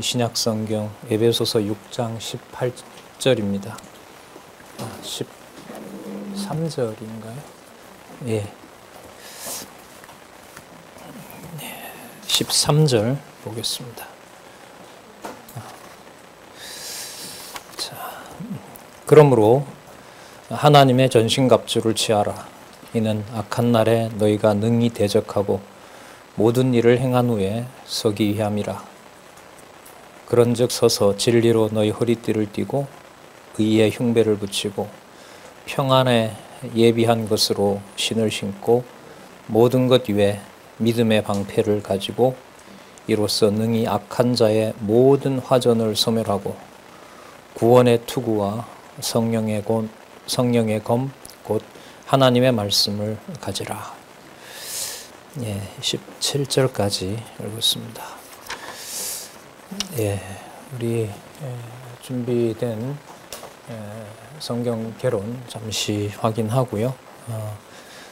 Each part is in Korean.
신약성경 에베소서 6장 18절입니다. 13절인가요? 예. 13절 보겠습니다. 자, 그러므로 하나님의 전신갑주를 취하라. 이는 악한 날에 너희가 능히 대적하고 모든 일을 행한 후에 서기 위함이라. 그런즉 서서 진리로 너희 허리띠를 띠고 의의 흉배를 붙이고 평안에 예비한 것으로 신을 신고 모든 것 위에 믿음의 방패를 가지고 이로써 능히 악한 자의 모든 화전을 소멸하고 구원의 투구와 성령의 검 곧 하나님의 말씀을 가지라. 예, 17절까지 읽었습니다. 예, 우리 준비된 성경 개론 잠시 확인하고요.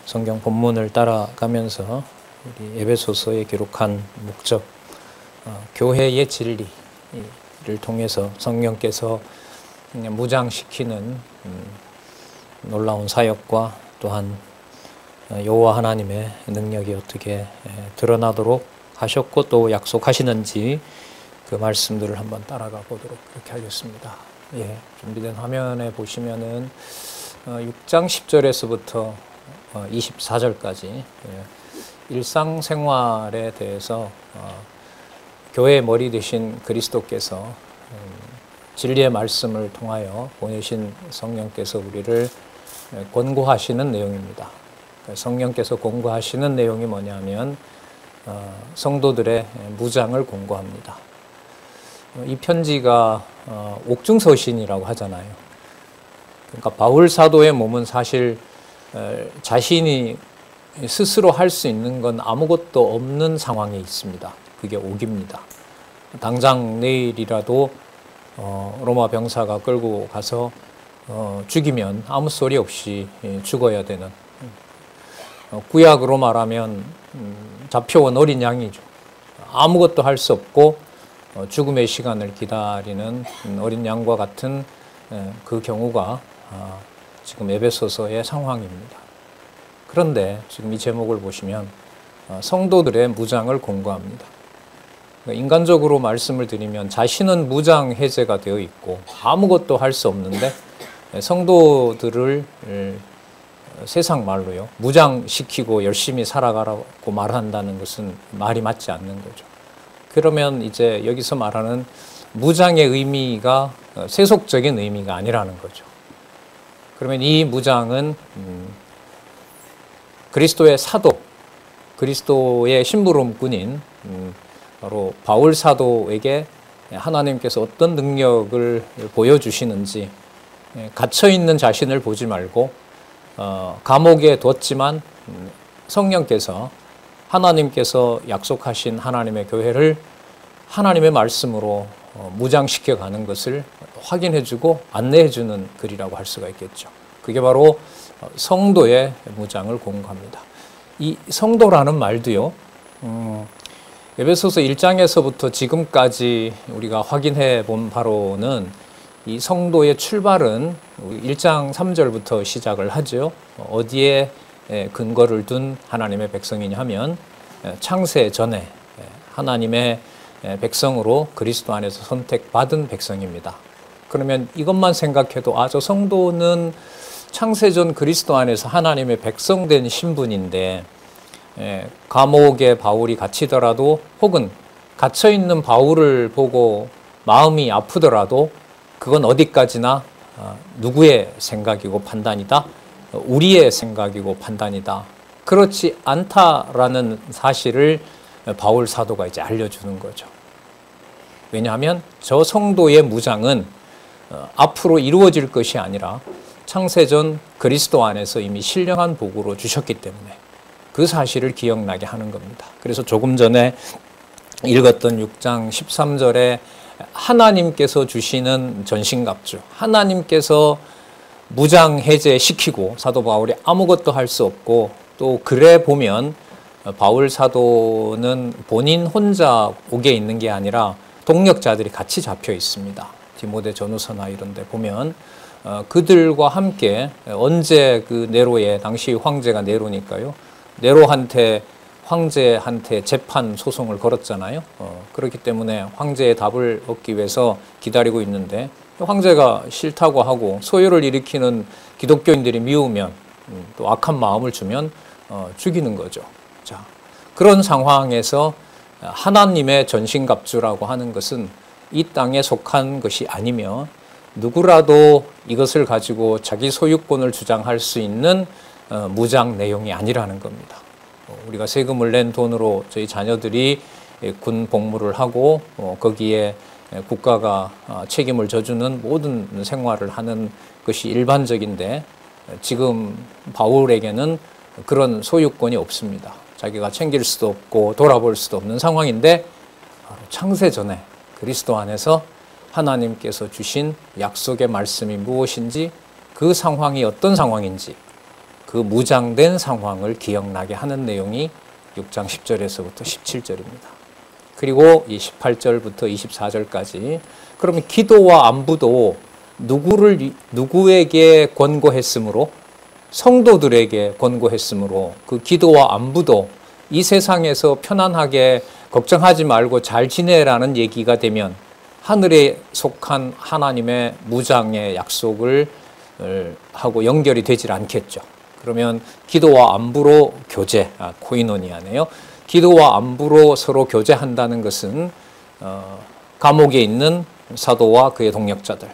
성경 본문을 따라가면서 우리 에베소서에 기록한 목적, 교회의 진리를 통해서 성령께서 무장시키는 놀라운 사역과 또한 여호와 하나님의 능력이 어떻게 드러나도록 하셨고 또 약속하시는지 그 말씀들을 한번 따라가 보도록 그렇게 하겠습니다. 예, 준비된 화면에 보시면은 6장 10절에서부터 24절까지 일상생활에 대해서 교회의 머리 되신 그리스도께서 진리의 말씀을 통하여 보내신 성령께서 우리를 권고하시는 내용입니다. 성령께서 권고하시는 내용이 뭐냐면 성도들의 무장을 권고합니다. 이 편지가 옥중서신이라고 하잖아요. 그러니까 바울 사도의 몸은 사실 자신이 스스로 할 수 있는 건 아무것도 없는 상황에 있습니다. 그게 옥입니다. 당장 내일이라도 로마 병사가 끌고 가서 죽이면 아무 소리 없이 죽어야 되는, 구약으로 말하면 잡혀온 어린 양이죠. 아무것도 할 수 없고 죽음의 시간을 기다리는 어린 양과 같은 그 경우가 지금 에베소서의 상황입니다. 그런데 지금 이 제목을 보시면 성도들의 무장을 권고합니다. 인간적으로 말씀을 드리면 자신은 무장 해제가 되어 있고 아무것도 할 수 없는데 성도들을 세상 말로요, 무장시키고 열심히 살아가라고 말한다는 것은 말이 맞지 않는 거죠. 그러면 이제 여기서 말하는 무장의 의미가 세속적인 의미가 아니라는 거죠. 그러면 이 무장은 그리스도의 사도, 그리스도의 심부름꾼인 바로 바울 사도에게 하나님께서 어떤 능력을 보여주시는지, 갇혀있는 자신을 보지 말고 감옥에 뒀지만 성령께서, 하나님께서 약속하신 하나님의 교회를 하나님의 말씀으로 무장시켜 가는 것을 확인해주고 안내해주는 글이라고 할 수가 있겠죠. 그게 바로 성도의 무장을 권고합니다. 이 성도라는 말도요, 에베소서 1장에서부터 지금까지 우리가 확인해 본 바로는 이 성도의 출발은 1장 3절부터 시작을 하죠. 어디에 근거를 둔 하나님의 백성이냐 하면 창세 전에 하나님의 백성으로 그리스도 안에서 선택받은 백성입니다. 그러면 이것만 생각해도 저 성도는 창세전 그리스도 안에서 하나님의 백성된 신분인데 감옥에 바울이 갇히더라도 혹은 갇혀있는 바울을 보고 마음이 아프더라도 그건 어디까지나 누구의 생각이고 판단이다? 우리의 생각이고 판단이다. 그렇지 않다라는 사실을 바울 사도가 이제 알려주는 거죠. 왜냐하면 저 성도의 무장은 앞으로 이루어질 것이 아니라 창세전 그리스도 안에서 이미 신령한 복으로 주셨기 때문에 그 사실을 기억나게 하는 겁니다. 그래서 조금 전에 읽었던 6장 13절에 하나님께서 주시는 전신갑주, 하나님께서 무장 해제시키고 사도 바울이 아무것도 할 수 없고, 또 글에 보면 바울 사도는 본인 혼자 옥에 있는 게 아니라 동력자들이 같이 잡혀 있습니다. 디모데 전후서나 이런 데 보면 그들과 함께 언제 그 네로의 당시 황제가 네로니까요. 네로한테 황제한테 재판 소송을 걸었잖아요. 그렇기 때문에 황제의 답을 얻기 위해서 기다리고 있는데 황제가 싫다고 하고 소요를 일으키는 기독교인들이 미우면 또 악한 마음을 주면 죽이는 거죠. 자, 그런 상황에서 하나님의 전신갑주라고 하는 것은 이 땅에 속한 것이 아니며 누구라도 이것을 가지고 자기 소유권을 주장할 수 있는 무장 내용이 아니라는 겁니다. 우리가 세금을 낸 돈으로 저희 자녀들이 군 복무를 하고 거기에 국가가 책임을 져주는 모든 생활을 하는 것이 일반적인데 지금 바울에게는 그런 소유권이 없습니다. 자기가 챙길 수도 없고 돌아볼 수도 없는 상황인데 창세 전에 그리스도 안에서 하나님께서 주신 약속의 말씀이 무엇인지 그 상황이 어떤 상황인지 그 무장된 상황을 기억나게 하는 내용이 6장 10절에서부터 17절입니다. 그리고 이 18절부터 24절까지 그러면 기도와 안부도 누구에게 권고했으므로 성도들에게 권고했으므로 그 기도와 안부도 이 세상에서 편안하게 걱정하지 말고 잘 지내라는 얘기가 되면 하늘에 속한 하나님의 무장의 약속을 하고 연결이 되질 않겠죠. 그러면 기도와 안부로 교제, 코이노니아네요. 기도와 안부로 서로 교제한다는 것은 감옥에 있는 사도와 그의 동역자들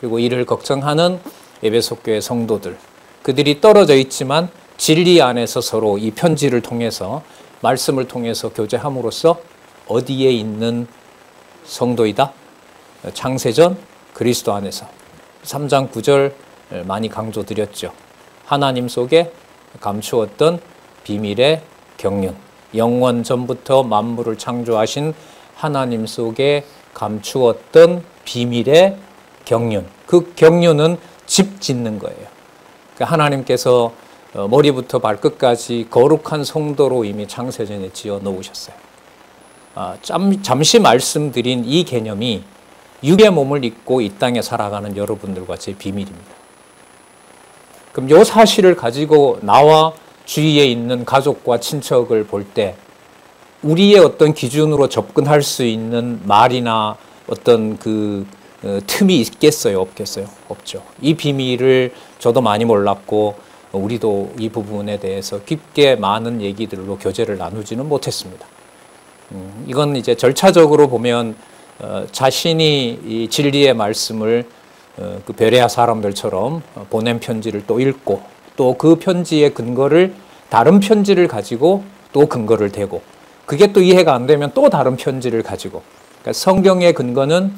그리고 이를 걱정하는 에베소 교회 성도들 그들이 떨어져 있지만 진리 안에서 서로 이 편지를 통해서 말씀을 통해서 교제함으로써 어디에 있는 성도이다? 창세전 그리스도 안에서 3장 9절 많이 강조드렸죠. 하나님 속에 감추었던 비밀의 경륜 영원 전부터 만물을 창조하신 하나님 속에 감추었던 비밀의 경륜 그 경륜은 집 짓는 거예요. 그러니까 하나님께서 머리부터 발끝까지 거룩한 성도로 이미 창세전에 지어 놓으셨어요. 잠시 말씀드린 이 개념이 육의 몸을 입고 이 땅에 살아가는 여러분들과 제 비밀입니다. 그럼 이 사실을 가지고 나와 주위에 있는 가족과 친척을 볼 때 우리의 어떤 기준으로 접근할 수 있는 말이나 어떤 그 틈이 있겠어요? 없겠어요? 없죠. 이 비밀을 저도 많이 몰랐고 우리도 이 부분에 대해서 깊게 많은 얘기들로 교제를 나누지는 못했습니다. 이건 이제 절차적으로 보면 자신이 이 진리의 말씀을 그 베레아 사람들처럼 보낸 편지를 또 읽고 또 그 편지의 근거를 다른 편지를 가지고 또 근거를 대고 그게 또 이해가 안 되면 또 다른 편지를 가지고 그러니까 성경의 근거는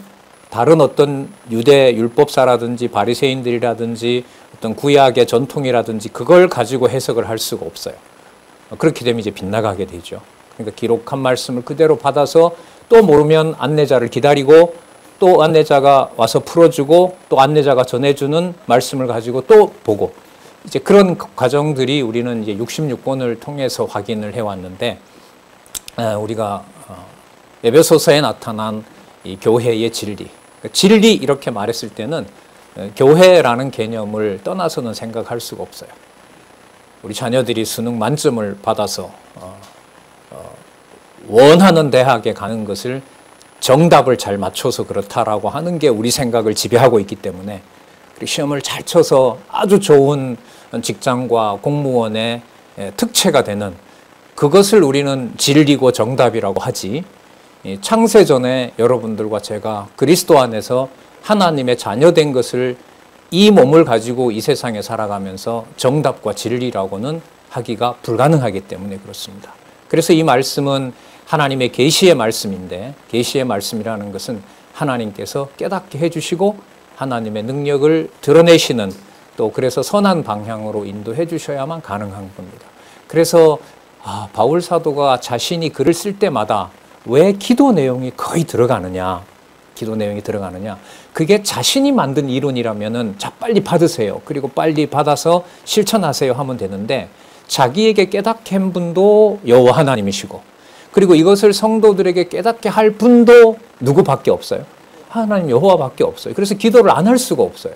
다른 어떤 유대 율법사라든지 바리새인들이라든지 어떤 구약의 전통이라든지 그걸 가지고 해석을 할 수가 없어요. 그렇게 되면 이제 빗나가게 되죠. 그러니까 기록한 말씀을 그대로 받아서 또 모르면 안내자를 기다리고 또 안내자가 와서 풀어주고 또 안내자가 전해주는 말씀을 가지고 또 보고 이제 그런 과정들이 우리는 이제 66권을 통해서 확인을 해왔는데 우리가 에베소서에 나타난 이 교회의 진리, 진리 이렇게 말했을 때는 교회라는 개념을 떠나서는 생각할 수가 없어요. 우리 자녀들이 수능 만점을 받아서 원하는 대학에 가는 것을 정답을 잘 맞춰서 그렇다라고 하는 게 우리 생각을 지배하고 있기 때문에 시험을 잘 쳐서 아주 좋은 직장과 공무원의 특채가 되는 그것을 우리는 진리고 정답이라고 하지 창세전에 여러분들과 제가 그리스도 안에서 하나님의 자녀된 것을 이 몸을 가지고 이 세상에 살아가면서 정답과 진리라고는 하기가 불가능하기 때문에 그렇습니다. 그래서 이 말씀은 하나님의 계시의 말씀인데 계시의 말씀이라는 것은 하나님께서 깨닫게 해주시고 하나님의 능력을 드러내시는 또 그래서 선한 방향으로 인도해 주셔야만 가능한 겁니다. 그래서 바울 사도가 자신이 글을 쓸 때마다 왜 기도 내용이 거의 들어가느냐 기도 내용이 들어가느냐 그게 자신이 만든 이론이라면은 자 빨리 받으세요. 그리고 빨리 받아서 실천하세요 하면 되는데 자기에게 깨닫게 한 분도 여호와 하나님이시고 그리고 이것을 성도들에게 깨닫게 할 분도 누구밖에 없어요? 하나님 여호와밖에 없어요. 그래서 기도를 안 할 수가 없어요.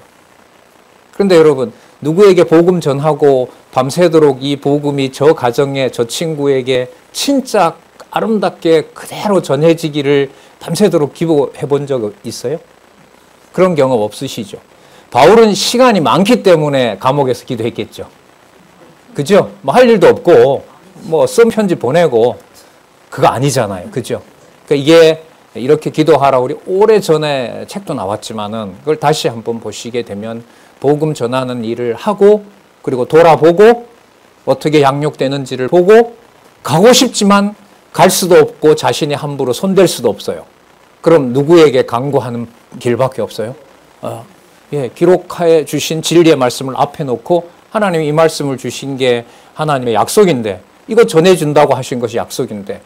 그런데 여러분, 누구에게 복음 전하고 밤새도록 이 복음이 저 가정에 저 친구에게 진짜 아름답게 그대로 전해지기를 밤새도록 기도해 본 적 있어요? 그런 경험 없으시죠? 바울은 시간이 많기 때문에 감옥에서 기도했겠죠. 그죠? 뭐 할 일도 없고 뭐 썸 편지 보내고 그거 아니잖아요. 그죠? 그러니까 이게 이렇게 기도하라 우리 오래전에 책도 나왔지만은 그걸 다시 한번 보시게 되면 복음 전하는 일을 하고 그리고 돌아보고 어떻게 양육되는지를 보고 가고 싶지만 갈 수도 없고 자신이 함부로 손댈 수도 없어요. 그럼 누구에게 간구하는 길밖에 없어요? 기록해 주신 진리의 말씀을 앞에 놓고 하나님이 이 말씀을 주신 게 하나님의 약속인데 이거 전해준다고 하신 것이 약속인데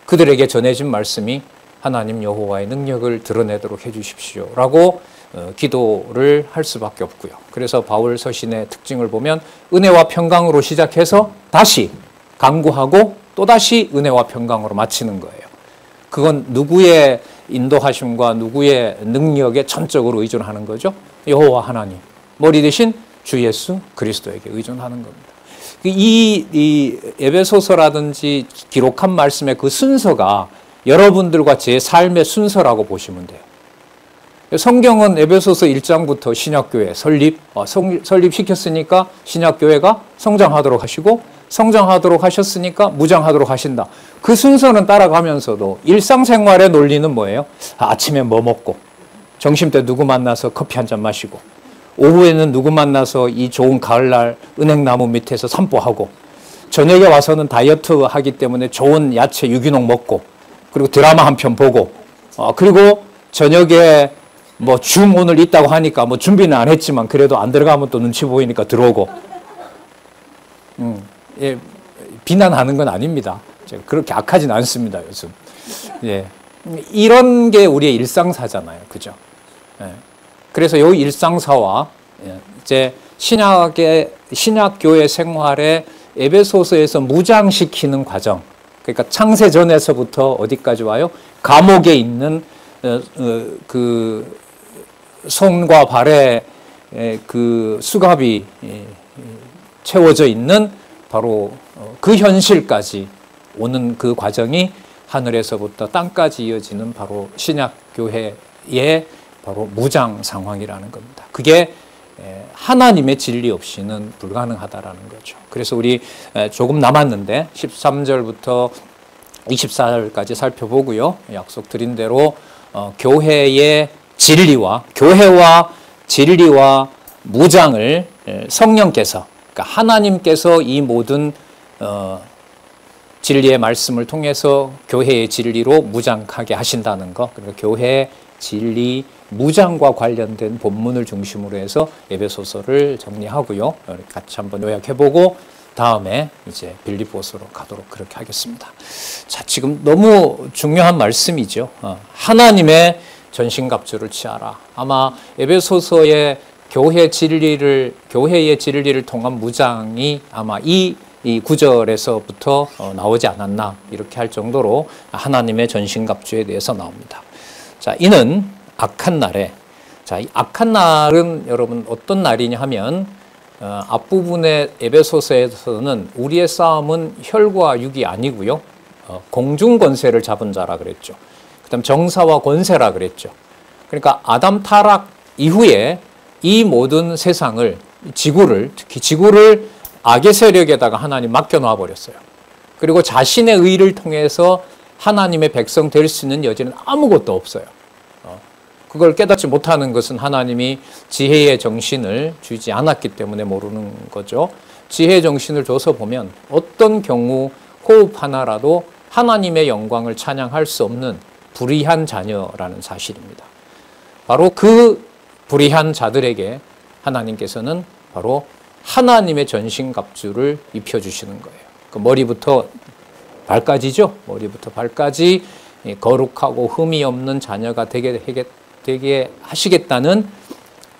그들에게 전해진 말씀이 하나님 여호와의 능력을 드러내도록 해주십시오 라고 기도를 할 수밖에 없고요. 그래서 바울 서신의 특징을 보면 은혜와 평강으로 시작해서 다시 간구하고 또다시 은혜와 평강으로 마치는 거예요. 그건 누구의 인도하심과 누구의 능력에 전적으로 의존하는 거죠? 여호와 하나님, 머리 대신 주 예수 그리스도에게 의존하는 겁니다. 이 에베소서라든지 기록한 말씀의 그 순서가 여러분들과 제 삶의 순서라고 보시면 돼요. 성경은 에베소서 1장부터 신약교회 설립시켰으니까 신약교회가 성장하도록 하시고 성장하도록 하셨으니까 무장하도록 하신다. 그 순서는 따라가면서도 일상생활의 논리는 뭐예요? 아침에 뭐 먹고 점심때 누구 만나서 커피 한잔 마시고 오후에는 누구 만나서 이 좋은 가을날 은행나무 밑에서 산보하고 저녁에 와서는 다이어트 하기 때문에 좋은 야채 유기농 먹고 그리고 드라마 한 편 보고 그리고 저녁에 뭐 줌 오늘 있다고 하니까 뭐 준비는 안 했지만 그래도 안 들어가면 또 눈치 보이니까 들어오고 비난하는 건 아닙니다. 제가 그렇게 악하진 않습니다 요즘. 이런 게 우리의 일상사잖아요, 그죠? 그래서 이 일상사와 이제 신약교회 생활의 에베소서에서 무장시키는 과정, 그러니까 창세 전에서부터 어디까지 와요? 감옥에 있는 그 손과 발에 그 수갑이 채워져 있는 바로 그 현실까지 오는 그 과정이 하늘에서부터 땅까지 이어지는 바로 신약교회의 바로 무장 상황이라는 겁니다. 그게 하나님의 진리 없이는 불가능하다라는 거죠. 그래서 우리 조금 남았는데 13절부터 24절까지 살펴보고요. 약속드린 대로 교회의 진리와 교회와 진리와 무장을 성령께서 그러니까 하나님께서 이 모든 진리의 말씀을 통해서 교회의 진리로 무장하게 하신다는 것. 그리고 교회의 진리 무장과 관련된 본문을 중심으로 해서 에베소서를 정리하고요. 같이 한번 요약해보고 다음에 이제 빌립보서로 가도록 그렇게 하겠습니다. 자, 지금 너무 중요한 말씀이죠. 하나님의 전신갑주를 취하라. 아마 에베소서의 교회의 진리를 통한 무장이 아마 이 구절에서부터 나오지 않았나 이렇게 할 정도로 하나님의 전신갑주에 대해서 나옵니다. 자, 이는 악한 날에, 자, 이 악한 날은 여러분 어떤 날이냐 하면 앞부분의 에베소서에서는 우리의 싸움은 혈과 육이 아니고요. 공중 권세를 잡은 자라 그랬죠. 그다음 정사와 권세라 그랬죠. 그러니까 아담 타락 이후에 이 모든 세상을 특히 지구를 악의 세력에다가 하나님 맡겨놔 버렸어요. 그리고 자신의 의를 통해서 하나님의 백성 될 수 있는 여지는 아무것도 없어요. 그걸 깨닫지 못하는 것은 하나님이 지혜의 정신을 주지 않았기 때문에 모르는 거죠. 지혜의 정신을 줘서 보면 어떤 경우 호흡 하나라도 하나님의 영광을 찬양할 수 없는 불의한 자녀라는 사실입니다. 바로 그 불의한 자들에게 하나님께서는 바로 하나님의 전신갑주를 입혀주시는 거예요. 그 머리부터 발까지죠. 머리부터 발까지 거룩하고 흠이 없는 자녀가 되게 하시겠다는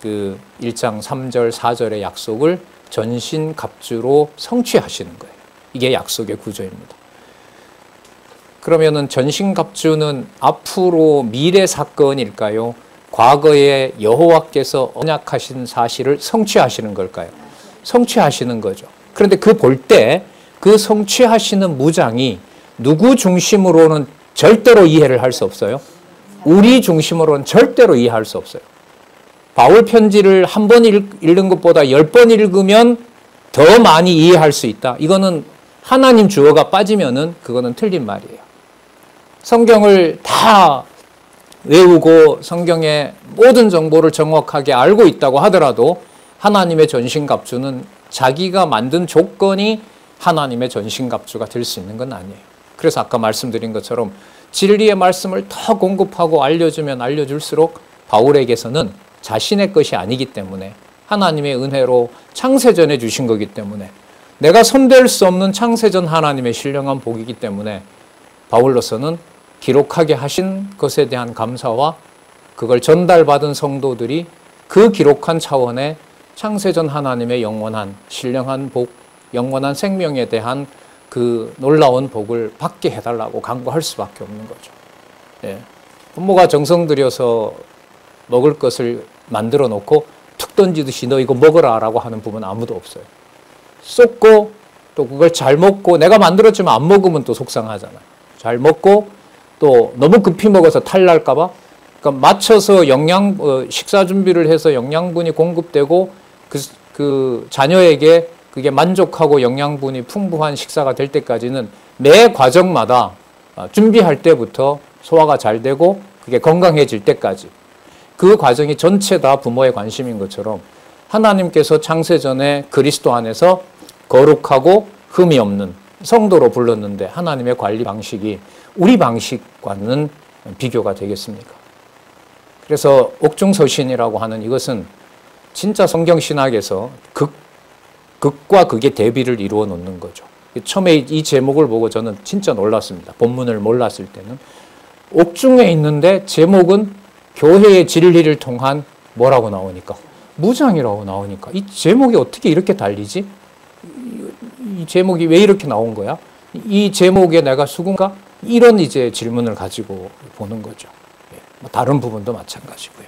그 1장 3절 4절의 약속을 전신갑주로 성취하시는 거예요. 이게 약속의 구조입니다. 그러면은 전신갑주는 앞으로 미래 사건일까요? 과거에 여호와께서 언약하신 사실을 성취하시는 걸까요? 성취하시는 거죠. 그런데 그 볼 때 그 성취하시는 무장이 누구 중심으로는 절대로 이해를 할 수 없어요. 우리 중심으로는 절대로 이해할 수 없어요. 바울 편지를 한 번 읽는 것보다 10번 읽으면 더 많이 이해할 수 있다. 이거는 하나님 주어가 빠지면은 그거는 틀린 말이에요. 성경을 다 외우고 성경의 모든 정보를 정확하게 알고 있다고 하더라도 하나님의 전신갑주는 자기가 만든 조건이 하나님의 전신갑주가 될 수 있는 건 아니에요. 그래서 아까 말씀드린 것처럼 진리의 말씀을 더 공급하고 알려주면 알려줄수록 바울에게서는 자신의 것이 아니기 때문에 하나님의 은혜로 창세전에 주신 거기 때문에 내가 손댈 수 없는 창세전 하나님의 신령한 복이기 때문에 바울로서는 기록하게 하신 것에 대한 감사와 그걸 전달받은 성도들이 그 기록한 차원의 창세전 하나님의 영원한 신령한 복, 영원한 생명에 대한 그 놀라운 복을 받게 해달라고 간구할 수밖에 없는 거죠. 예. 부모가 정성 들여서 먹을 것을 만들어 놓고 툭 던지듯이 너 이거 먹어라 라고 하는 부모는 아무도 없어요. 쏟고 또 그걸 잘 먹고 내가 만들었지만 안 먹으면 또 속상하잖아요. 잘 먹고 또 너무 급히 먹어서 탈날까 봐 그러니까 맞춰서 식사 준비를 해서 영양분이 공급되고 그 자녀에게 그게 만족하고 영양분이 풍부한 식사가 될 때까지는 매 과정마다 준비할 때부터 소화가 잘 되고 그게 건강해질 때까지 그 과정이 전체 다 부모의 관심인 것처럼 하나님께서 창세전에 그리스도 안에서 거룩하고 흠이 없는 성도로 불렀는데 하나님의 관리 방식이 우리 방식과는 비교가 되겠습니까? 그래서 옥중서신이라고 하는 이것은 진짜 성경신학에서 극과 극의 대비를 이루어 놓는 거죠. 처음에 이 제목을 보고 저는 진짜 놀랐습니다. 본문을 몰랐을 때는. 옥중에 있는데 제목은 교회의 진리를 통한 뭐라고 나오니까? 무장이라고 나오니까. 이 제목이 어떻게 이렇게 달리지? 이 제목이 왜 이렇게 나온 거야? 이 제목에 내가 수군가? 이런 이제 질문을 가지고 보는 거죠. 다른 부분도 마찬가지고요.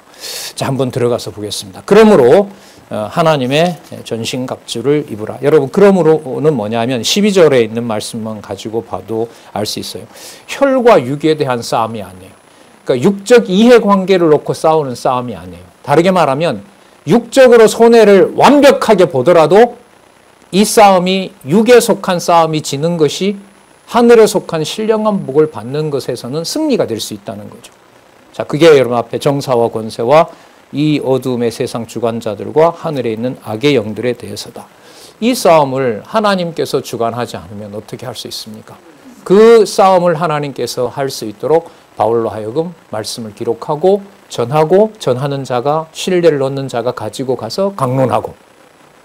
자, 한번 들어가서 보겠습니다. 그러므로 하나님의 전신갑주를 입으라. 여러분, 그러므로는 뭐냐면 12절에 있는 말씀만 가지고 봐도 알 수 있어요. 혈과 육에 대한 싸움이 아니에요. 그러니까 육적 이해관계를 놓고 싸우는 싸움이 아니에요. 다르게 말하면 육적으로 손해를 완벽하게 보더라도 이 싸움이 육에 속한 싸움이 지는 것이 하늘에 속한 신령한 복을 받는 것에서는 승리가 될 수 있다는 거죠. 자, 그게 여러분 앞에 정사와 권세와 이 어둠의 세상 주관자들과 하늘에 있는 악의 영들에 대해서다. 이 싸움을 하나님께서 주관하지 않으면 어떻게 할 수 있습니까? 그 싸움을 하나님께서 할 수 있도록 바울로 하여금 말씀을 기록하고 전하는 자가 신뢰를 얻는 자가 가지고 가서 강론하고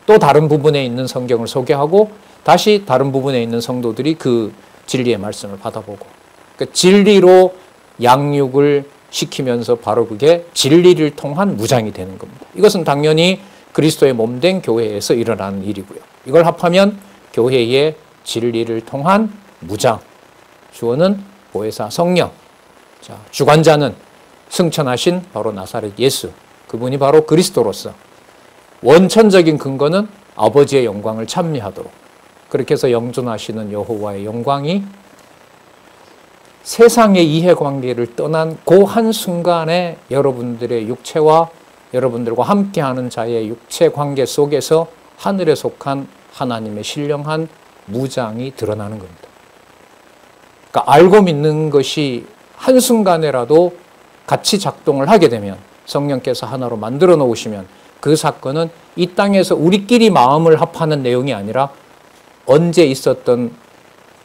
또 다른 부분에 있는 성경을 소개하고 다시 다른 부분에 있는 성도들이 그 진리의 말씀을 받아보고 그러니까 진리로 양육을 시키면서 바로 그게 진리를 통한 무장이 되는 겁니다. 이것은 당연히 그리스도의 몸된 교회에서 일어나는 일이고요. 이걸 합하면 교회의 진리를 통한 무장. 주어는 보혜사 성령. 자, 주관자는 승천하신 바로 나사렛 예수. 그분이 바로 그리스도로서 원천적인 근거는 아버지의 영광을 찬미하도록 그렇게 해서 영존하시는 여호와의 영광이 세상의 이해관계를 떠난 그 한순간에 여러분들의 육체와 여러분들과 함께하는 자의 육체관계 속에서 하늘에 속한 하나님의 신령한 무장이 드러나는 겁니다. 그러니까 알고 믿는 것이 한순간에라도 같이 작동을 하게 되면 성령께서 하나로 만들어 놓으시면 그 사건은 이 땅에서 우리끼리 마음을 합하는 내용이 아니라 언제 있었던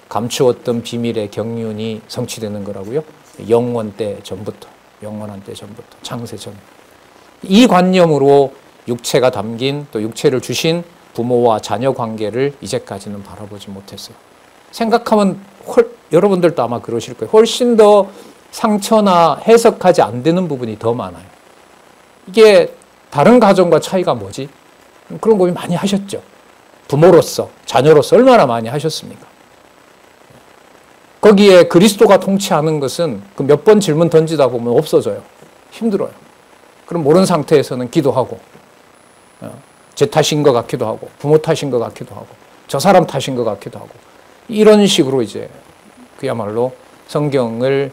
감추었던 비밀의 경륜이 성취되는 거라고요. 영원한 때 전부터 창세전. 이 관념으로 육체가 담긴 또 육체를 주신 부모와 자녀 관계를 이제까지는 바라보지 못했어요. 생각하면 여러분들도 아마 그러실 거예요. 훨씬 더 상처나 해석하지 안 되는 부분이 더 많아요. 이게 다른 가정과 차이가 뭐지? 그런 고민 많이 하셨죠. 부모로서, 자녀로서 얼마나 많이 하셨습니까? 거기에 그리스도가 통치하는 것은 그 몇 번 질문 던지다 보면 없어져요. 힘들어요. 그럼 모르는 상태에서는 기도하고, 제 탓인 것 같기도 하고, 부모 탓인 것 같기도 하고, 저 사람 탓인 것 같기도 하고, 이런 식으로 이제 그야말로 성경을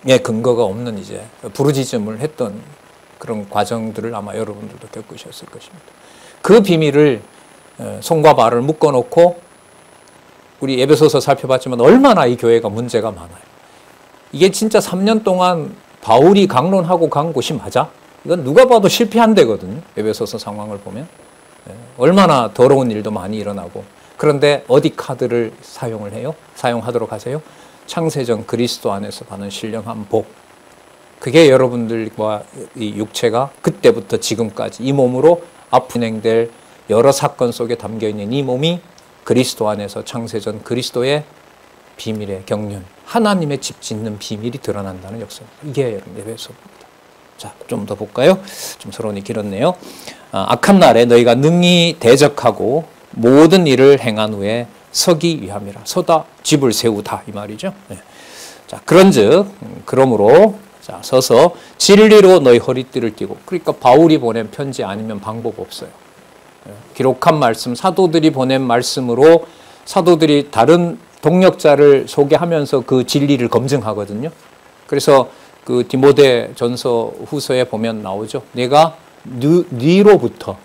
의 근거가 없는 이제 부르짖음을 했던 그런 과정들을 아마 여러분들도 겪으셨을 것입니다. 그 비밀을 손과 발을 묶어놓고 우리 에베소서 살펴봤지만 얼마나 이 교회가 문제가 많아요. 이게 진짜 3년 동안 바울이 강론하고 간 곳이 맞아? 이건 누가 봐도 실패한 데거든요. 에베소서 상황을 보면. 얼마나 더러운 일도 많이 일어나고. 그런데 어디 카드를 사용을 해요? 사용하도록 하세요? 창세전 그리스도 안에서 받는 신령한 복. 그게 여러분들과 이 육체가 그때부터 지금까지 이 몸으로 앞으로 진행될 여러 사건 속에 담겨있는 이 몸이 그리스도 안에서 창세전 그리스도의 비밀의 경륜, 하나님의 집 짓는 비밀이 드러난다는 역사입니다. 이게 여러분 에베소입니다. 자, 좀 더 볼까요? 좀 서론이 길었네요. 악한 날에 너희가 능히 대적하고 모든 일을 행한 후에 서기 위함이라. 서다, 집을 세우다 이 말이죠. 네. 자, 그런즉 그러므로 자, 서서 진리로 너희 허리띠를 띠고. 그러니까 바울이 보낸 편지 아니면 방법 없어요. 기록한 말씀, 사도들이 보낸 말씀으로 사도들이 다른 동역자를 소개하면서 그 진리를 검증하거든요. 그래서 그 디모데 전서 후서에 보면 나오죠. 내가 누구로부터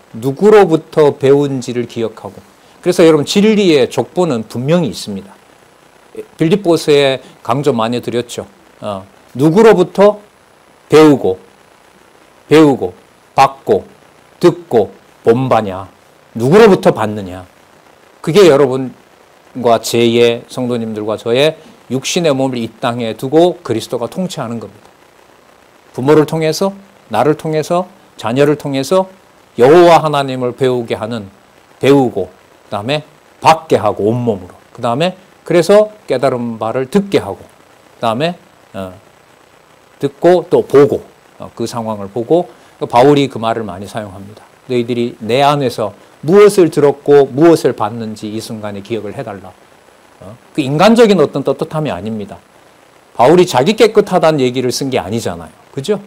배운지를 기억하고. 그래서 여러분 진리의 족보는 분명히 있습니다. 빌립보서에 강조 많이 드렸죠. 누구로부터 배우고 받고 듣고 본바냐. 누구로부터 받느냐. 그게 여러분과 제의 성도님들과 저의 육신의 몸을 이 땅에 두고 그리스도가 통치하는 겁니다. 부모를 통해서, 나를 통해서, 자녀를 통해서 여호와 하나님을 배우고 그 다음에 받게 하고 온몸으로. 그 다음에 그래서 깨달은 바를 듣게 하고 그 다음에 듣고 또 보고 그 상황을 보고 바울이 그 말을 많이 사용합니다. 너희들이 내 안에서 무엇을 들었고 무엇을 봤는지 이 순간에 기억을 해달라. 그 인간적인 어떤 떳떳함이 아닙니다. 바울이 자기 깨끗하다는 얘기를 쓴 게 아니잖아요. 그죠?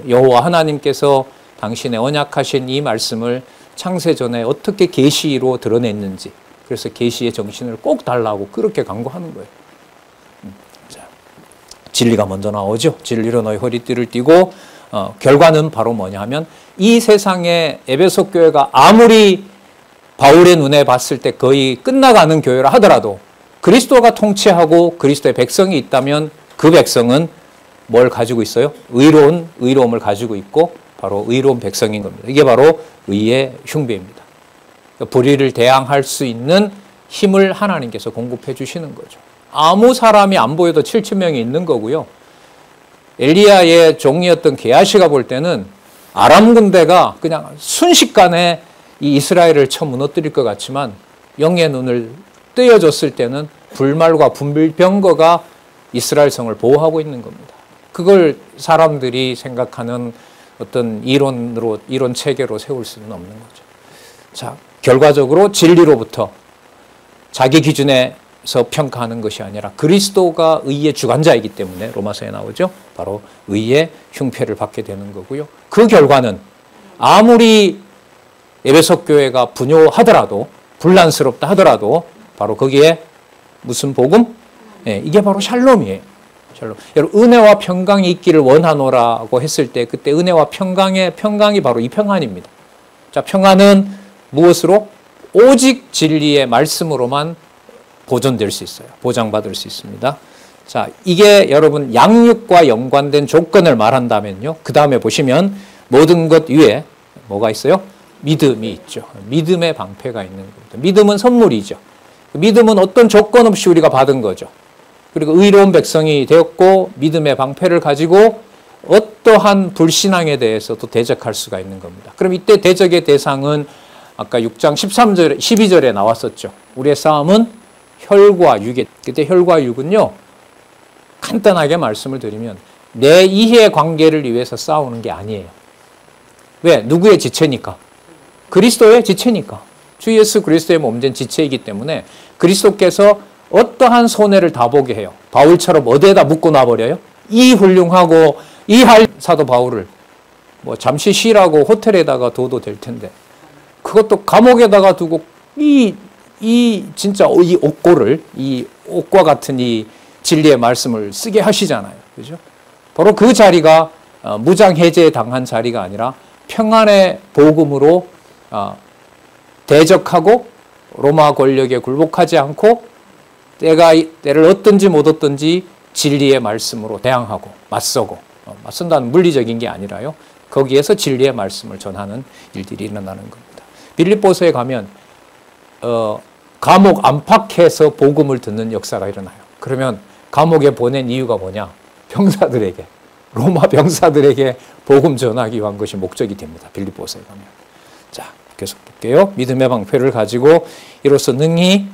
여호와 하나님께서 당신의 언약하신 이 말씀을 창세전에 어떻게 계시로 드러냈는지, 그래서 계시의 정신을 꼭 달라고 그렇게 강구하는 거예요. 자, 진리가 먼저 나오죠. 진리로 너희 허리띠를 띠고 결과는 바로 뭐냐 하면 이 세상의 에베소 교회가 아무리 바울의 눈에 봤을 때 거의 끝나가는 교회라 하더라도 그리스도가 통치하고 그리스도의 백성이 있다면 그 백성은 뭘 가지고 있어요? 의로움을 가지고 있고 바로 의로운 백성인 겁니다. 이게 바로 의의 흉배입니다. 불의를 대항할 수 있는 힘을 하나님께서 공급해 주시는 거죠. 아무 사람이 안 보여도 7,000명이 있는 거고요. 엘리야의 종이었던 게하시가 볼 때는 아람 군대가 그냥 순식간에 이 이스라엘을 쳐 무너뜨릴 것 같지만 영의 눈을 뜨여줬을 때는 불말과 분빌병거가 이스라엘 성을 보호하고 있는 겁니다. 그걸 사람들이 생각하는 어떤 이론 체계로 세울 수는 없는 거죠. 자, 결과적으로 진리로부터 자기 기준에서 평가하는 것이 아니라 그리스도가 의의 주관자이기 때문에 로마서에 나오죠. 바로 의의 흉패를 받게 되는 거고요. 그 결과는 아무리 에베소 교회가 분요하더라도 분란스럽다 하더라도 바로 거기에 무슨 복음? 이게 바로 샬롬이에요. 샬롬. 여러분 은혜와 평강이 있기를 원하노라고 했을 때 그때 은혜와 평강이 바로 이 평안입니다. 자, 평안은 무엇으로? 오직 진리의 말씀으로만 보존될 수 있어요. 보장받을 수 있습니다. 자, 이게 여러분 양육과 연관된 조건을 말한다면요. 그 다음에 보시면 모든 것 위에 뭐가 있어요? 믿음이 있죠. 믿음의 방패가 있는 겁니다. 믿음은 선물이죠. 믿음은 어떤 조건 없이 우리가 받은 거죠. 그리고 의로운 백성이 되었고 믿음의 방패를 가지고 어떠한 불신앙에 대해서도 대적할 수가 있는 겁니다. 그럼 이때 대적의 대상은 아까 6장 13절, 12절에 나왔었죠. 우리의 싸움은 혈과 육에. 그때 혈과 육은요. 간단하게 말씀을 드리면 내 이해 관계를 위해서 싸우는 게 아니에요. 왜? 누구의 지체니까? 그리스도의 지체니까. 주 예수 그리스도의 몸된 지체이기 때문에 그리스도께서 어떠한 손해를 다 보게 해요. 바울처럼 어디에다 묶어놔버려요? 이 훌륭하고 이 할 사도 바울을 뭐 잠시 쉬라고 호텔에다가 둬도 될 텐데 그것도 감옥에다가 두고 진짜 이 옥고를 이 옥과 같은 이 진리의 말씀을 쓰게 하시잖아요. 그죠? 바로 그 자리가 무장해제 당한 자리가 아니라 평안의 복음으로 대적하고 로마 권력에 굴복하지 않고 때를 얻든지 못 얻든지 진리의 말씀으로 대항하고 맞서고 맞선다는 물리적인 게 아니라요. 거기에서 진리의 말씀을 전하는 일들이 일어나는 겁니다. 빌립보서에 가면 감옥 안팎에서 복음을 듣는 역사가 일어나요. 그러면 감옥에 보낸 이유가 뭐냐? 병사들에게, 로마 병사들에게 복음 전하기 위한 것이 목적이 됩니다. 빌립보서에 가면. 자, 계속 볼게요. 믿음의 방패를 가지고 이로써 능히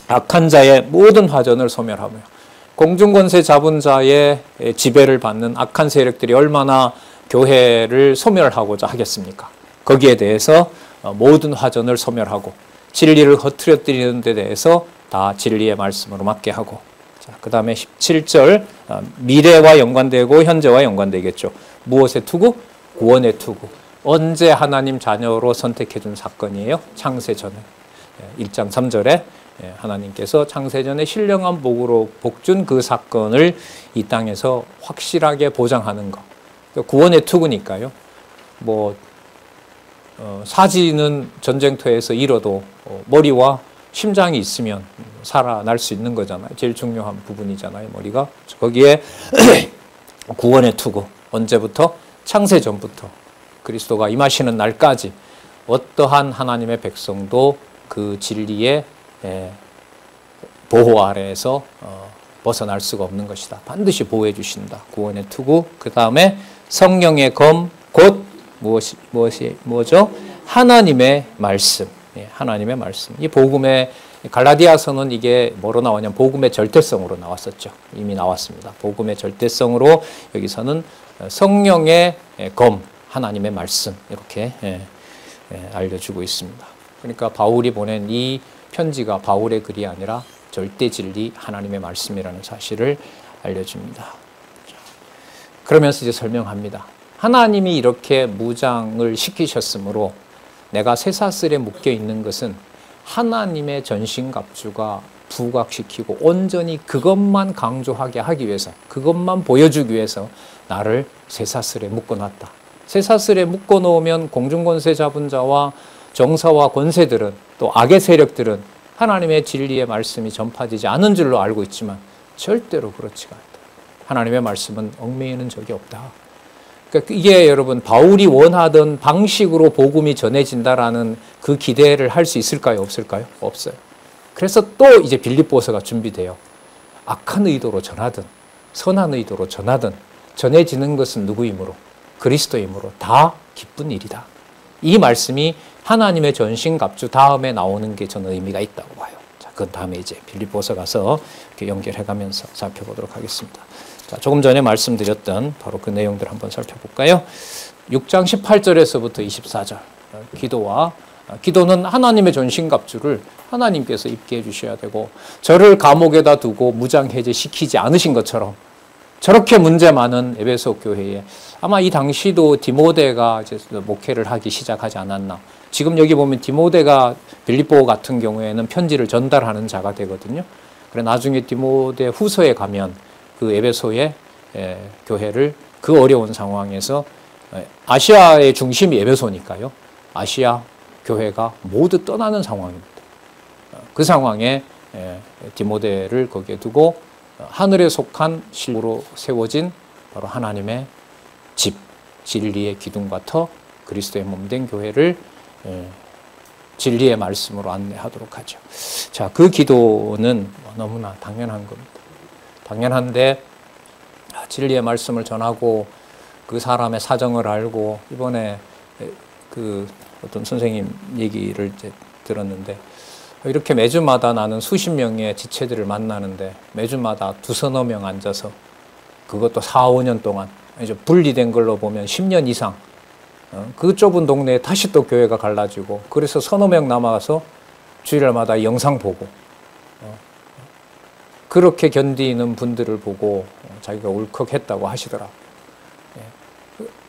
악한 자의 모든 화전을 소멸하며 공중권세 잡은 자의 지배를 받는 악한 세력들이 얼마나 교회를 소멸하고자 하겠습니까? 거기에 대해서 모든 화전을 소멸하고 진리를 흐트러뜨리는 데 대해서 다 진리의 말씀으로 맞게 하고 자, 그 다음에 17절 미래와 연관되고 현재와 연관되겠죠. 무엇의 투구? 구원의 투구. 언제 하나님 자녀로 선택해 준 사건이에요? 창세전에 1장 3절에 하나님께서 창세전에 신령한 복으로 복준 그 사건을 이 땅에서 확실하게 보장하는 것. 구원의 투구니까요. 뭐 사지는 전쟁터에서 잃어도 머리와 심장이 있으면 살아날 수 있는 거잖아요. 제일 중요한 부분이잖아요. 머리가. 거기에 구원의 투구. 언제부터? 창세전부터 그리스도가 임하시는 날까지 어떠한 하나님의 백성도 그 진리의 보호 아래에서 벗어날 수가 없는 것이다. 반드시 보호해 주신다. 구원의 투구. 그 다음에 성령의 검, 곧 뭐죠? 하나님의 말씀. 하나님의 말씀. 이 복음의 갈라디아서는 이게 뭐로 나오냐면 복음의 절대성으로 나왔었죠. 이미 나왔습니다. 복음의 절대성으로 여기서는 성령의 검, 하나님의 말씀 이렇게 알려주고 있습니다. 그러니까 바울이 보낸 이 편지가 바울의 글이 아니라 절대 진리 하나님의 말씀이라는 사실을 알려줍니다. 그러면서 이제 설명합니다. 하나님이 이렇게 무장을 시키셨으므로 내가 쇠사슬에 묶여 있는 것은 하나님의 전신갑주가 부각시키고 온전히 그것만 강조하게 하기 위해서 그것만 보여주기 위해서 나를 쇠사슬에 묶어놨다. 쇠사슬에 묶어놓으면 공중권세 잡은 자와 정사와 권세들은 또 악의 세력들은 하나님의 진리의 말씀이 전파되지 않은 줄로 알고 있지만 절대로 그렇지가 않다. 하나님의 말씀은 얽매이는 적이 없다. 그러니까 이게 여러분 바울이 원하던 방식으로 복음이 전해진다라는 그 기대를 할 수 있을까요? 없을까요? 없어요. 그래서 또 이제 빌립보서가 준비돼요. 악한 의도로 전하든 선한 의도로 전하든 전해지는 것은 누구 힘으로? 그리스도의 힘으로 다 기쁜 일이다. 이 말씀이 하나님의 전신갑주 다음에 나오는 게 저는 의미가 있다고 봐요. 자, 그 다음에 이제 빌립보서 가서 이렇게 연결해가면서 살펴보도록 하겠습니다. 자, 조금 전에 말씀드렸던 바로 그 내용들 한번 살펴볼까요? 6장 18절에서부터 24절 기도는 하나님의 전신갑주를 하나님께서 입게 해주셔야 되고 저를 감옥에다 두고 무장해제시키지 않으신 것처럼 저렇게 문제 많은 에베소 교회에 아마 이 당시도 디모데가 이제 목회를 하기 시작하지 않았나. 지금 여기 보면 디모데가 빌립보 같은 경우에는 편지를 전달하는 자가 되거든요. 그래 나중에 디모데 후서에 가면 그 에베소의 교회를 그 어려운 상황에서 아시아의 중심이 에베소니까요. 아시아 교회가 모두 떠나는 상황입니다. 그 상황에 디모데를 거기에 두고 하늘에 속한 실로 세워진 바로 하나님의 집, 진리의 기둥과 터, 그리스도의 몸된 교회를 진리의 말씀으로 안내하도록 하죠. 자, 그 기도는 너무나 당연한 겁니다. 당연한데 진리의 말씀을 전하고 그 사람의 사정을 알고 이번에 그 어떤 선생님 얘기를 이제 들었는데 이렇게 매주마다 나는 수십 명의 지체들을 만나는데 매주마다 두서너 명 앉아서 그것도 4, 5년 동안 이제 분리된 걸로 보면 10년 이상 그 좁은 동네에 다시 또 교회가 갈라지고 그래서 서너 명 남아서 주일마다 영상 보고 그렇게 견디는 분들을 보고 자기가 울컥했다고 하시더라고요.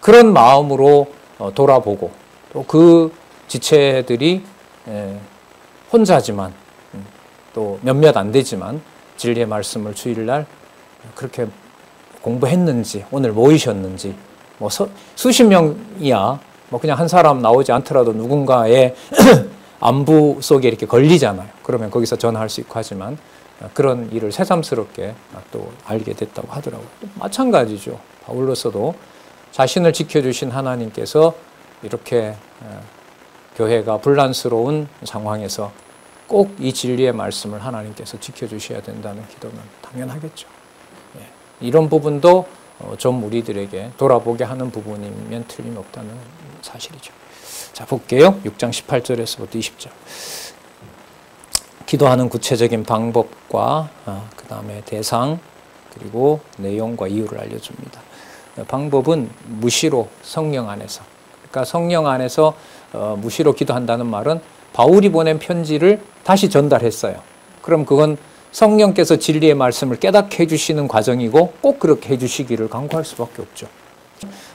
그런 마음으로 돌아보고 또 그 지체들이 혼자지만 또 몇몇 안 되지만 진리의 말씀을 주일날 그렇게 공부했는지 오늘 모이셨는지 뭐 수십 명이야 뭐 그냥 한 사람 나오지 않더라도 누군가의 안부 속에 이렇게 걸리잖아요. 그러면 거기서 전화할 수 있고 하지만 그런 일을 새삼스럽게 또 알게 됐다고 하더라고요. 마찬가지죠. 바울로서도 자신을 지켜주신 하나님께서 이렇게 교회가 분란스러운 상황에서 꼭 이 진리의 말씀을 하나님께서 지켜주셔야 된다는 기도는 당연하겠죠. 이런 부분도 좀 우리들에게 돌아보게 하는 부분이면 틀림없다는 사실이죠. 자, 볼게요. 6장 18절에서부터 20절. 기도하는 구체적인 방법과 그 다음에 대상 그리고 내용과 이유를 알려줍니다. 방법은 무시로 성령 안에서. 그러니까 성령 안에서 무시로 기도한다는 말은 바울이 보낸 편지를 다시 전달했어요. 그럼 그건 성령께서 진리의 말씀을 깨닫게 해주시는 과정이고 꼭 그렇게 해주시기를 간구할 수밖에 없죠.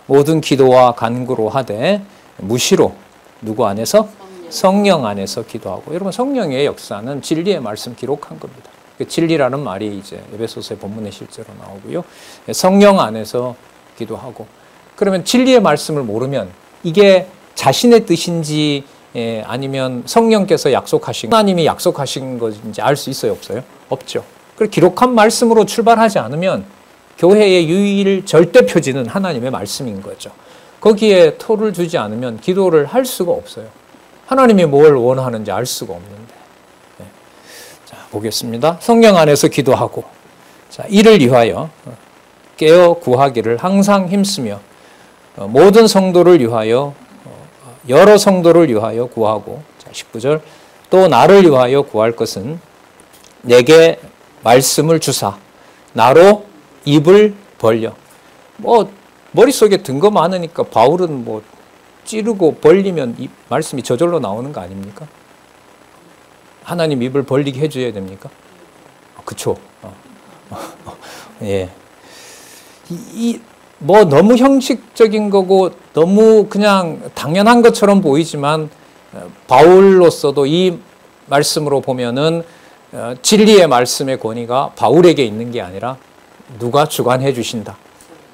모든 기도와 간구로 하되 무시로 누구 안에서? 성령 안에서 기도하고. 여러분 성령의 역사는 진리의 말씀 기록한 겁니다. 진리라는 말이 이제 에베소서의 본문에 실제로 나오고요. 성령 안에서 기도하고. 그러면 진리의 말씀을 모르면 이게 자신의 뜻인지 아니면 성령께서 약속하신 하나님이 약속하신 것인지 알 수 있어요, 없어요? 없죠. 그리고 기록한 말씀으로 출발하지 않으면 교회의 유일 절대 표지는 하나님의 말씀인 거죠. 거기에 토를 두지 않으면 기도를 할 수가 없어요. 하나님이 뭘 원하는지 알 수가 없는데. 자, 보겠습니다. 성령 안에서 기도하고, 자, 이를 위하여 깨어 구하기를 항상 힘쓰며 모든 성도를 위하여 여러 성도를 위하여 구하고. 자, 19절. 또 나를 위하여 구할 것은 내게 말씀을 주사 나로 입을 벌려. 뭐 머릿속에 든 거 많으니까 바울은 뭐 찌르고 벌리면 이 말씀이 저절로 나오는 거 아닙니까? 하나님 입을 벌리게 해줘야 됩니까? 그쵸. 예. 뭐 너무 형식적인 거고 너무 그냥 당연한 것처럼 보이지만 바울로서도 이 말씀으로 보면은 진리의 말씀의 권위가 바울에게 있는 게 아니라 누가 주관해 주신다.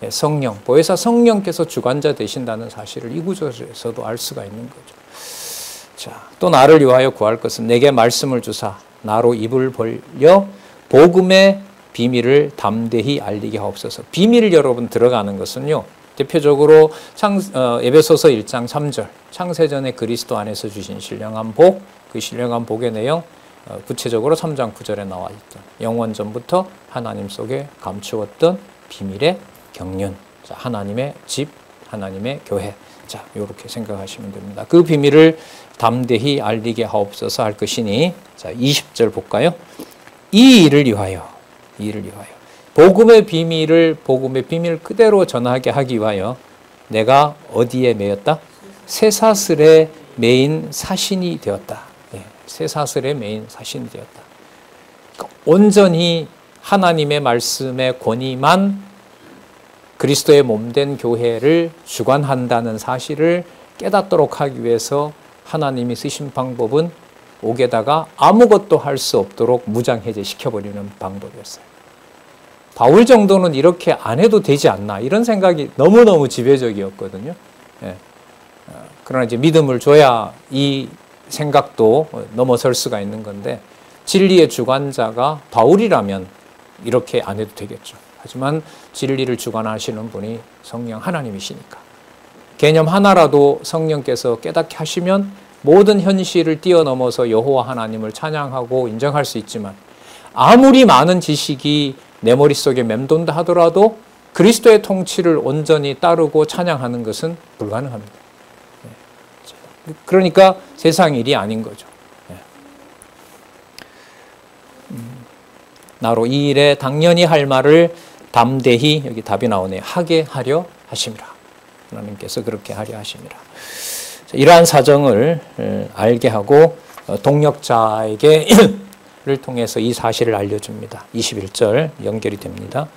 성령, 보혜사 성령께서 주관자 되신다는 사실을 이 구절에서도 알 수가 있는 거죠. 자, 또 나를 위하여 구할 것은 내게 말씀을 주사 나로 입을 벌려 복음의 비밀을 담대히 알리게 하옵소서. 비밀 여러분 들어가는 것은요. 대표적으로 에베소서 1장 3절 창세전에 그리스도 안에서 주신 신령한 복, 그 신령한 복의 내용 구체적으로 3장 9절에 나와 있던 영원전부터 하나님 속에 감추었던 비밀의 경륜, 자, 하나님의 집, 하나님의 교회. 자, 이렇게 생각하시면 됩니다. 그 비밀을 담대히 알리게 하옵소서 할 것이니, 자, 20절 볼까요? 이 일을 위하여, 복음의 비밀 그대로 전하게 하기 위하여 내가 어디에 매였다? 쇠사슬에 매인 사신이 되었다. 예, 쇠사슬에 매인 사신이 되었다. 그러니까 온전히 하나님의 말씀의 권위만 그리스도의 몸된 교회를 주관한다는 사실을 깨닫도록 하기 위해서 하나님이 쓰신 방법은 옥에다가 아무것도 할 수 없도록 무장해제 시켜버리는 방법이었어요. 바울 정도는 이렇게 안 해도 되지 않나 이런 생각이 너무너무 지배적이었거든요. 예. 그러나 이제 믿음을 줘야 이 생각도 넘어설 수가 있는 건데 진리의 주관자가 바울이라면 이렇게 안 해도 되겠죠. 하지만 진리를 주관하시는 분이 성령 하나님이시니까 개념 하나라도 성령께서 깨닫게 하시면 모든 현실을 뛰어넘어서 여호와 하나님을 찬양하고 인정할 수 있지만 아무리 많은 지식이 내 머릿속에 맴돈다 하더라도 그리스도의 통치를 온전히 따르고 찬양하는 것은 불가능합니다. 그러니까 세상 일이 아닌 거죠. 나로 이 일에 당연히 할 말을 담대히, 여기 답이 나오네요. 하게 하려 하심이라. 하나님께서 그렇게 하려 하심이라. 이러한 사정을 알게 하고 동력자에게 통해서 이 사실을 알려줍니다. 21절 연결이 됩니다.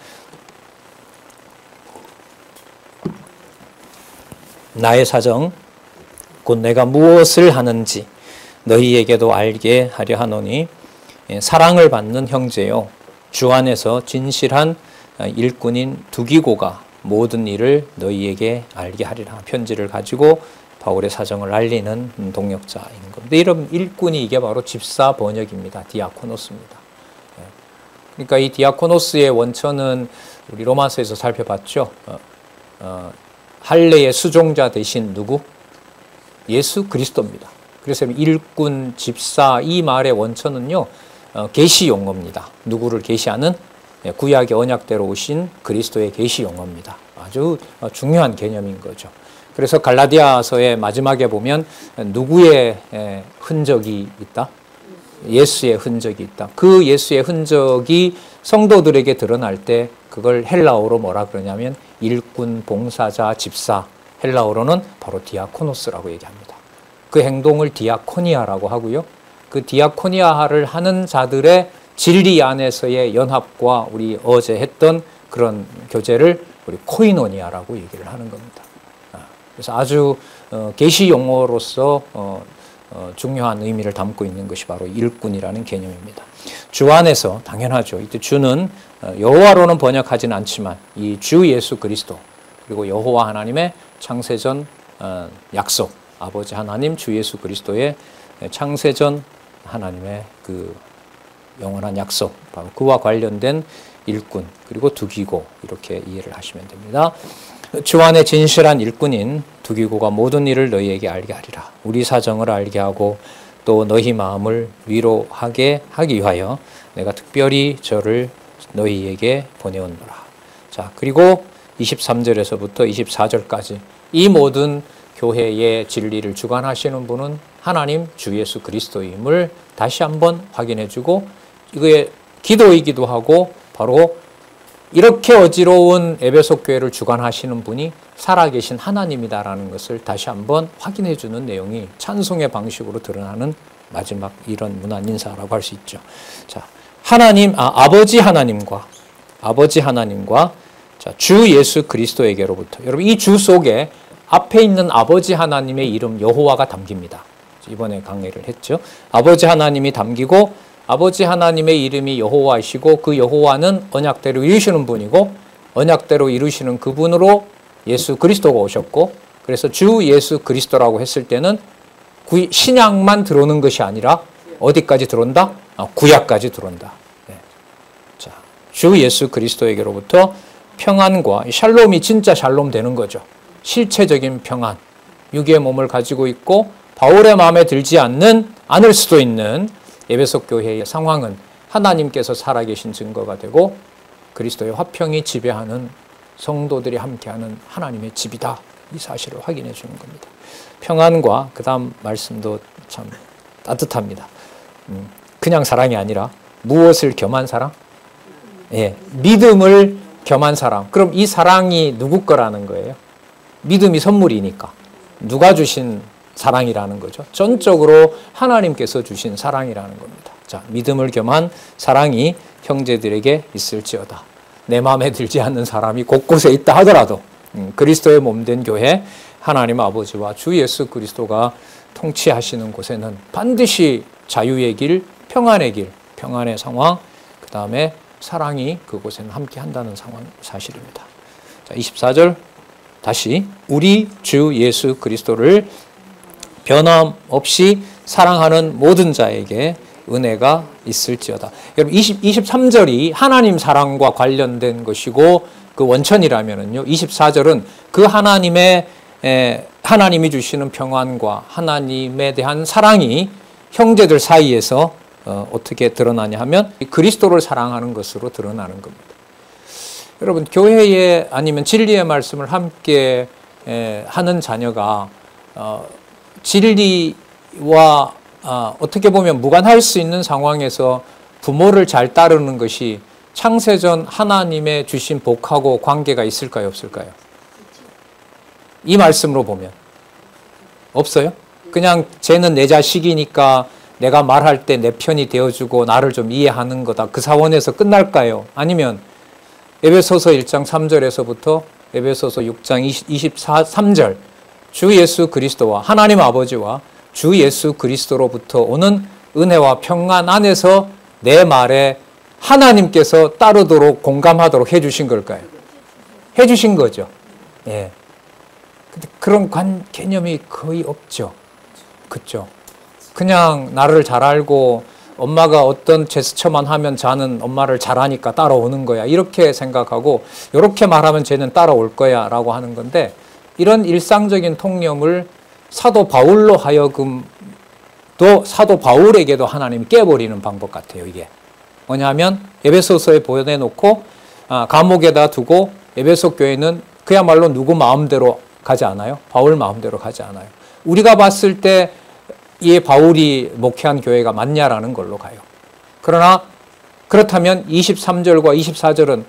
나의 사정 곧 내가 무엇을 하는지 너희에게도 알게 하려 하노니 사랑을 받는 형제요 주 안에서 진실한 일꾼인 두기고가 모든 일을 너희에게 알게 하리라. 편지를 가지고 바울의 사정을 알리는 동역자인 겁니다. 이런 일꾼이 이게 바로 집사 번역입니다. 디아코노스입니다. 그러니까 이 디아코노스의 원천은 우리 로마서에서 살펴봤죠. 할례의 수종자 대신 누구? 예수 그리스도입니다. 그래서 일꾼, 집사 이 말의 원천은요. 계시 용어입니다. 누구를 계시하는 구약의 언약대로 오신 그리스도의 계시 용어입니다. 아주 중요한 개념인 거죠. 그래서 갈라디아서의 마지막에 보면 누구의 흔적이 있다? 예수의 흔적이 있다. 그 예수의 흔적이 성도들에게 드러날 때 그걸 헬라어로 뭐라 그러냐면 일꾼, 봉사자, 집사, 헬라어로는 바로 디아코노스라고 얘기합니다. 그 행동을 디아코니아라고 하고요. 그 디아코니아를 하는 자들의 진리 안에서의 연합과 우리 어제 했던 그런 교제를 우리 코이노니아라고 얘기를 하는 겁니다. 그래서 아주 계시 용어로서 중요한 의미를 담고 있는 것이 바로 일꾼이라는 개념입니다. 주 안에서 당연하죠. 이때 주는 여호와로는 번역하지는 않지만 이 주 예수 그리스도 그리고 여호와 하나님의 창세전 약속 아버지 하나님 주 예수 그리스도의 창세전 하나님의 그 영원한 약속 바로 그와 관련된 일꾼 그리고 두기고 이렇게 이해를 하시면 됩니다. 주 안에 진실한 일꾼인 두기고가 모든 일을 너희에게 알게 하리라. 우리 사정을 알게 하고 또 너희 마음을 위로하게 하기 위하여 내가 특별히 저를 너희에게 보내었노라. 자, 그리고 23절에서부터 24절까지 이 모든 교회의 진리를 주관하시는 분은 하나님 주 예수 그리스도임을 다시 한번 확인해주고 이거의 기도이기도 하고 바로 이렇게 어지러운 에베소 교회를 주관하시는 분이 살아계신 하나님이다라는 것을 다시 한번 확인해주는 내용이 찬송의 방식으로 드러나는 마지막 이런 문안 인사라고 할 수 있죠. 자, 아버지 하나님과 자, 주 예수 그리스도에게로부터 여러분 이 주 속에 앞에 있는 아버지 하나님의 이름 여호와가 담깁니다. 이번에 강의를 했죠. 아버지 하나님이 담기고 아버지 하나님의 이름이 여호와이시고 그 여호와는 언약대로 이루시는 분이고 언약대로 이루시는 그분으로 예수 그리스도가 오셨고 그래서 주 예수 그리스도라고 했을 때는 신약만 들어오는 것이 아니라 어디까지 들어온다? 구약까지 들어온다. 네. 자, 주 예수 그리스도에게로부터 평안과 샬롬이 진짜 샬롬 되는 거죠. 실체적인 평안, 육의 몸을 가지고 있고 바울의 마음에 들지 않을 수도 있는 에베소 교회의 상황은 하나님께서 살아계신 증거가 되고 그리스도의 화평이 지배하는 성도들이 함께하는 하나님의 집이다. 이 사실을 확인해 주는 겁니다. 평안과 그 다음 말씀도 참 따뜻합니다. 그냥 사랑이 아니라 무엇을 겸한 사랑? 예, 믿음을 겸한 사랑. 그럼 이 사랑이 누구 거라는 거예요? 믿음이 선물이니까 누가 주신 사랑이라는 거죠. 전적으로 하나님께서 주신 사랑이라는 겁니다. 자, 믿음을 겸한 사랑이 형제들에게 있을지어다. 내 마음에 들지 않는 사람이 곳곳에 있다 하더라도 그리스도의 몸된 교회 하나님 아버지와 주 예수 그리스도가 통치하시는 곳에는 반드시 자유의 길, 평안의 길, 평안의 상황, 그 다음에 사랑이 그곳에는 함께 한다는 사실입니다. 자, 24절 다시 우리 주 예수 그리스도를 변함없이 사랑하는 모든 자에게 은혜가 있을지어다. 여러분 23절이 하나님 사랑과 관련된 것이고 그 원천이라면은요. 24절은 그 하나님이 주시는 평안과 하나님에 대한 사랑이 형제들 사이에서 어떻게 드러나냐 하면 그리스도를 사랑하는 것으로 드러나는 겁니다. 여러분 교회에 아니면 진리의 말씀을 함께 하는 자녀가 진리와 어떻게 보면 무관할 수 있는 상황에서 부모를 잘 따르는 것이 창세전 하나님의 주신 복하고 관계가 있을까요? 없을까요? 이 말씀으로 보면 없어요? 그냥 쟤는 내 자식이니까 내가 말할 때 내 편이 되어주고 나를 좀 이해하는 거다. 그 사원에서 끝날까요? 아니면 에베소서 1장 3절에서부터 에베소서 6장 23절 주 예수 그리스도와 하나님 아버지와 주 예수 그리스도로부터 오는 은혜와 평안 안에서 내 말에 하나님께서 따르도록 공감하도록 해주신 걸까요? 해주신 거죠. 예. 근데 그런 개념이 거의 없죠. 그렇죠. 그냥 나를 잘 알고 엄마가 어떤 제스처만 하면 자는 엄마를 잘하니까 따라오는 거야. 이렇게 생각하고 이렇게 말하면 쟤는 따라올 거야 라고 하는 건데 이런 일상적인 통념을 사도 바울로 하여금도 사도 바울에게도 하나님이 깨버리는 방법 같아요. 이게 뭐냐면 에베소서에 보내놓고 감옥에다 두고 에베소 교회는 그야말로 누구 마음대로 가지 않아요. 바울 마음대로 가지 않아요. 우리가 봤을 때 이 바울이 목회한 교회가 맞냐라는 걸로 가요. 그러나 그렇다면 23절과 24절은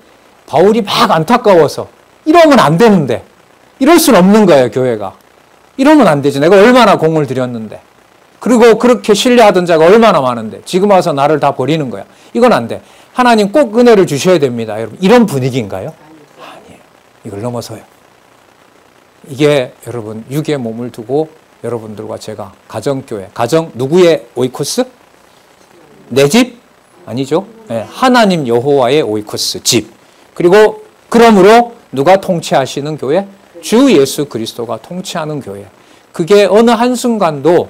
바울이 막 안타까워서 이러면 안 되는데 이럴 수는 없는 거예요. 교회가. 이러면 안 되지. 내가 얼마나 공을 들였는데. 그리고 그렇게 신뢰하던 자가 얼마나 많은데 지금 와서 나를 다 버리는 거야. 이건 안 돼. 하나님 꼭 은혜를 주셔야 됩니다. 여러분 이런 분위기인가요? 아니에요. 이걸 넘어서요. 이게 여러분 육의 몸을 두고 여러분들과 제가 가정교회, 가정 누구의 오이코스? 내 집? 아니죠. 네, 하나님 여호와의 오이코스, 집. 그리고 그러므로 누가 통치하시는 교회? 주 예수 그리스도가 통치하는 교회. 그게 어느 한순간도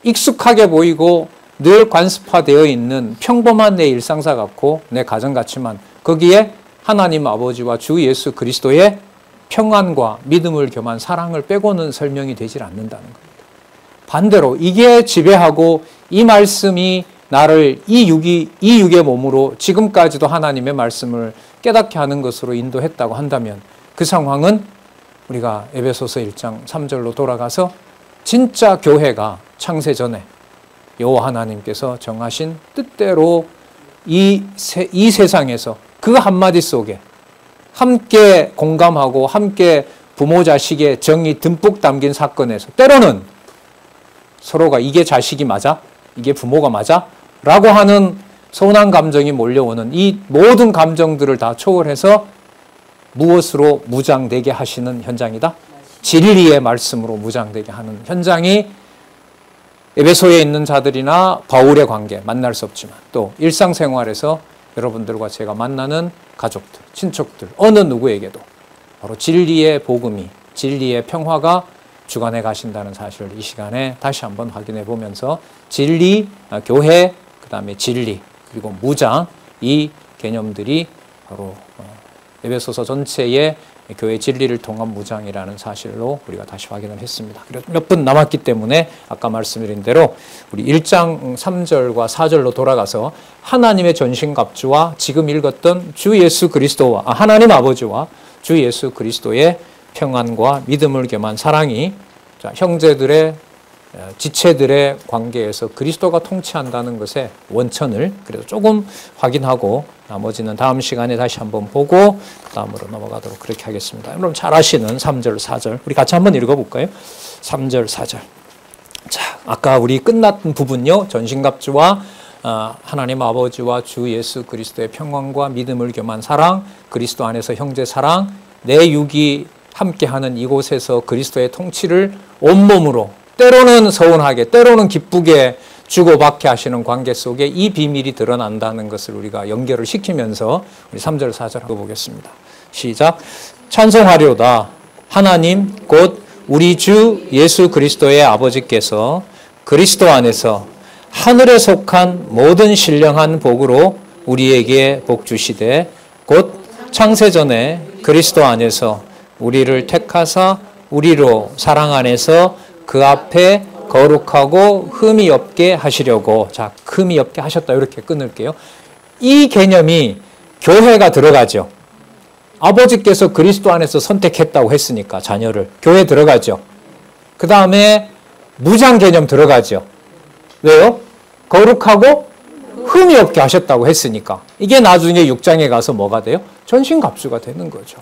익숙하게 보이고 늘 관습화되어 있는 평범한 내 일상사 같고 내 가정 같지만 거기에 하나님 아버지와 주 예수 그리스도의 평안과 믿음을 겸한 사랑을 빼고는 설명이 되질 않는다는 겁니다. 반대로 이게 지배하고 이 말씀이 나를 이 육의 몸으로 지금까지도 하나님의 말씀을 깨닫게 하는 것으로 인도했다고 한다면 그 상황은 우리가 에베소서 1장 3절로 돌아가서 진짜 교회가 창세 전에 여호와 하나님께서 정하신 뜻대로 이 세상에서 그 한마디 속에 함께 공감하고 함께 부모 자식의 정이 듬뿍 담긴 사건에서 때로는 서로가 이게 자식이 맞아? 이게 부모가 맞아? 라고 하는 서운한 감정이 몰려오는 이 모든 감정들을 다 초월해서 무엇으로 무장되게 하시는 현장이다? 진리의 말씀으로 무장되게 하는 현장이 에베소에 있는 자들이나 바울의 관계 만날 수 없지만 또 일상생활에서 여러분들과 제가 만나는 가족들, 친척들, 어느 누구에게도 바로 진리의 복음이, 진리의 평화가 주관해 가신다는 사실을 이 시간에 다시 한번 확인해 보면서 진리, 교회, 그 다음에 진리, 그리고 무장 이 개념들이 바로 에베소서 전체의 교회 진리를 통한 무장이라는 사실로 우리가 다시 확인을 했습니다. 그래서 몇 분 남았기 때문에 아까 말씀드린 대로 우리 1장 3절과 4절로 돌아가서 하나님의 전신갑주와 지금 읽었던 주 예수 그리스도와 하나님 아버지와 주 예수 그리스도의 평안과 믿음을 겸한 사랑이 형제들의 지체들의 관계에서 그리스도가 통치한다는 것의 원천을 그래도 조금 확인하고 나머지는 다음 시간에 다시 한번 보고 다음으로 넘어가도록 그렇게 하겠습니다. 여러분 잘 아시는 3절, 4절 우리 같이 한번 읽어볼까요? 3절, 4절. 자, 아까 우리 끝났던 부분요. 전신갑주와 하나님 아버지와 주 예수 그리스도의 평안과 믿음을 겸한 사랑, 그리스도 안에서 형제 사랑, 내 육이 함께하는 이곳에서 그리스도의 통치를 온몸으로 때로는 서운하게 때로는 기쁘게 주고받게 하시는 관계 속에 이 비밀이 드러난다는 것을 우리가 연결을 시키면서 우리 3절 4절 읽어보겠습니다. 시작. 찬송하려다 하나님 곧 우리 주 예수 그리스도의 아버지께서 그리스도 안에서 하늘에 속한 모든 신령한 복으로 우리에게 복 주시되 곧 창세전에 그리스도 안에서 우리를 택하사 우리로 사랑 안에서 그 앞에 거룩하고 흠이 없게 하시려고. 자, 흠이 없게 하셨다 이렇게 끊을게요. 이 개념이 교회가 들어가죠. 아버지께서 그리스도 안에서 선택했다고 했으니까 자녀를 교회 들어가죠. 그 다음에 무장 개념 들어가죠. 왜요? 거룩하고 흠이 없게 하셨다고 했으니까. 이게 나중에 6장에 가서 뭐가 돼요? 전신갑주가 되는 거죠.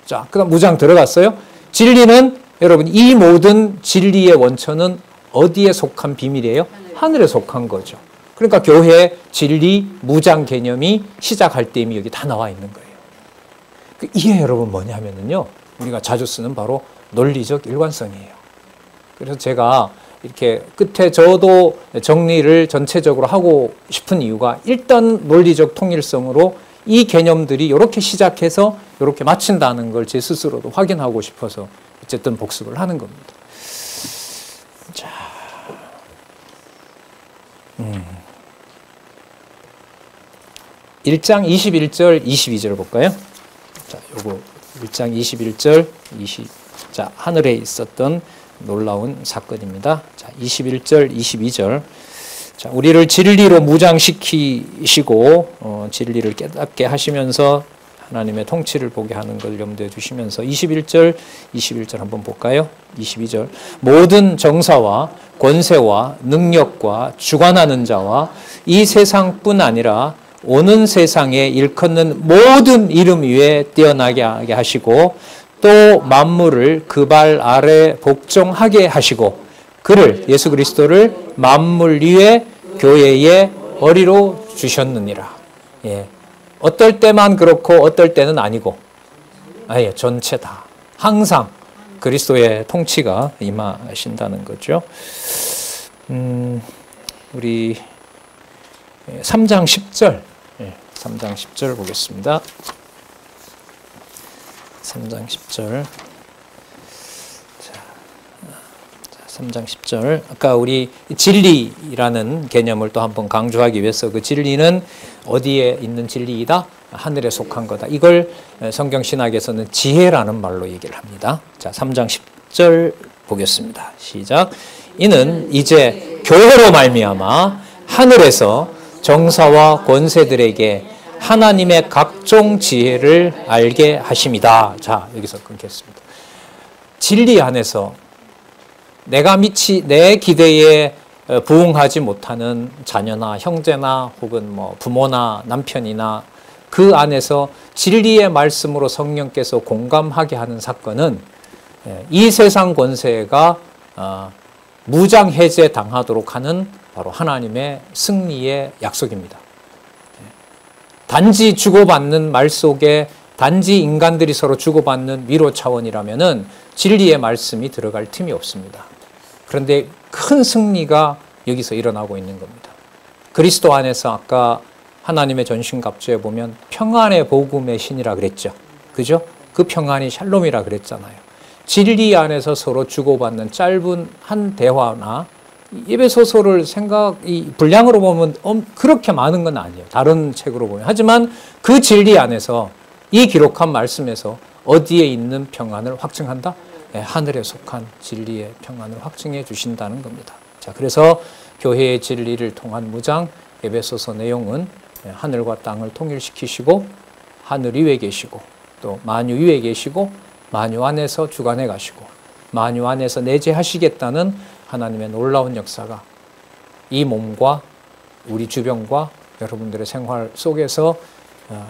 자, 그 다음 무장 들어갔어요. 진리는 여러분 이 모든 진리의 원천은 어디에 속한 비밀이에요? 하늘에 속한 거죠. 그러니까 교회 진리 무장 개념이 시작할 때 이미 여기 다 나와 있는 거예요. 그 이해 여러분 뭐냐면요, 우리가 자주 쓰는 바로 논리적 일관성이에요. 그래서 제가 이렇게 끝에 저도 정리를 전체적으로 하고 싶은 이유가 일단 논리적 통일성으로 이 개념들이 이렇게 시작해서 이렇게 마친다는 걸 제 스스로도 확인하고 싶어서 어쨌든 복습을 하는 겁니다. 자, 1장 21절, 22절 볼까요? 자, 요거 1장 21절, 자, 하늘에 있었던 놀라운 사건입니다. 자, 21절, 22절. 자, 우리를 진리로 무장시키시고 진리를 깨닫게 하시면서 하나님의 통치를 보게 하는 걸 염두에 두시면서 21절, 21절 한번 볼까요? 22절. 모든 정사와 권세와 능력과 주관하는 자와 이 세상뿐 아니라 오는 세상에 일컫는 모든 이름 위에 뛰어나게 하시고 또 만물을 그 발 아래 복종하게 하시고 그를 예수 그리스도를 만물 위에 교회의 머리로 주셨느니라. 예. 어떨 때만 그렇고 어떨 때는 아니고 아예 전체 다 항상 그리스도의 통치가 임하신다는 거죠. 우리 3장 10절 3장 10절 보겠습니다. 3장 10절 3장 10절 아까 우리 진리라는 개념을 또 한번 강조하기 위해서 그 진리는 어디에 있는 진리이다? 하늘에 속한 거다. 이걸 성경신학에서는 지혜라는 말로 얘기를 합니다. 자, 3장 10절 보겠습니다. 시작. 이는 이제 교회로 말미암아 하늘에서 정사와 권세들에게 하나님의 각종 지혜를 알게 하심이다. 자, 여기서 끊겠습니다. 진리 안에서 내가 내 기대에 부응하지 못하는 자녀나 형제나 혹은 뭐 부모나 남편이나 그 안에서 진리의 말씀으로 성령께서 공감하게 하는 사건은 이 세상 권세가 무장 해제 당하도록 하는 바로 하나님의 승리의 약속입니다. 단지 주고받는 말 속에 단지 인간들이 서로 주고받는 위로 차원이라면은 진리의 말씀이 들어갈 틈이 없습니다. 그런데 큰 승리가 여기서 일어나고 있는 겁니다. 그리스도 안에서 아까 하나님의 전신갑주에 보면 평안의 복음의 신이라 그랬죠. 그죠? 그 평안이 샬롬이라 그랬잖아요. 진리 안에서 서로 주고받는 짧은 한 대화나 에베소서를 분량으로 보면 그렇게 많은 건 아니에요. 다른 책으로 보면. 하지만 그 진리 안에서 이 기록한 말씀에서 어디에 있는 평안을 확증한다? 하늘에 속한 진리의 평안을 확증해 주신다는 겁니다. 자, 그래서 교회의 진리를 통한 무장 에베소서 내용은 하늘과 땅을 통일시키시고 하늘 위에 계시고 또 만유 위에 계시고 만유 안에서 주관해 가시고 만유 안에서 내재하시겠다는 하나님의 놀라운 역사가 이 몸과 우리 주변과 여러분들의 생활 속에서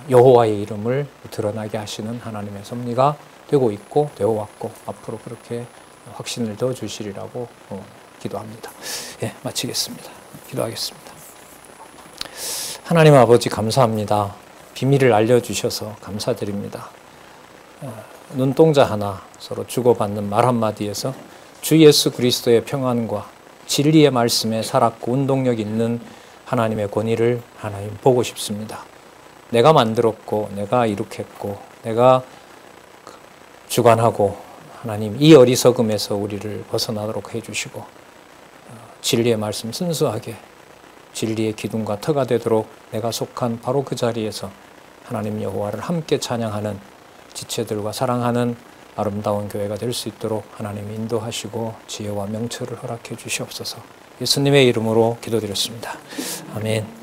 여호와의 이름을 드러나게 하시는 하나님의 섭리가 되고 있고 되어 왔고 앞으로 그렇게 확신을 더 주시리라고 기도합니다. 예, 마치겠습니다. 기도하겠습니다. 하나님 아버지 감사합니다. 비밀을 알려주셔서 감사드립니다. 눈동자 하나 서로 주고받는 말 한마디에서 주 예수 그리스도의 평안과 진리의 말씀에 살았고 운동력 있는 하나님의 권위를 하나님 보고 싶습니다. 내가 만들었고 내가 이룩했고 내가 주관하고 하나님 이 어리석음에서 우리를 벗어나도록 해주시고 진리의 말씀 순수하게 진리의 기둥과 터가 되도록 내가 속한 바로 그 자리에서 하나님 여호와를 함께 찬양하는 지체들과 사랑하는 아름다운 교회가 될 수 있도록 하나님 인도하시고 지혜와 명철을 허락해 주시옵소서. 예수님의 이름으로 기도드렸습니다. 아멘.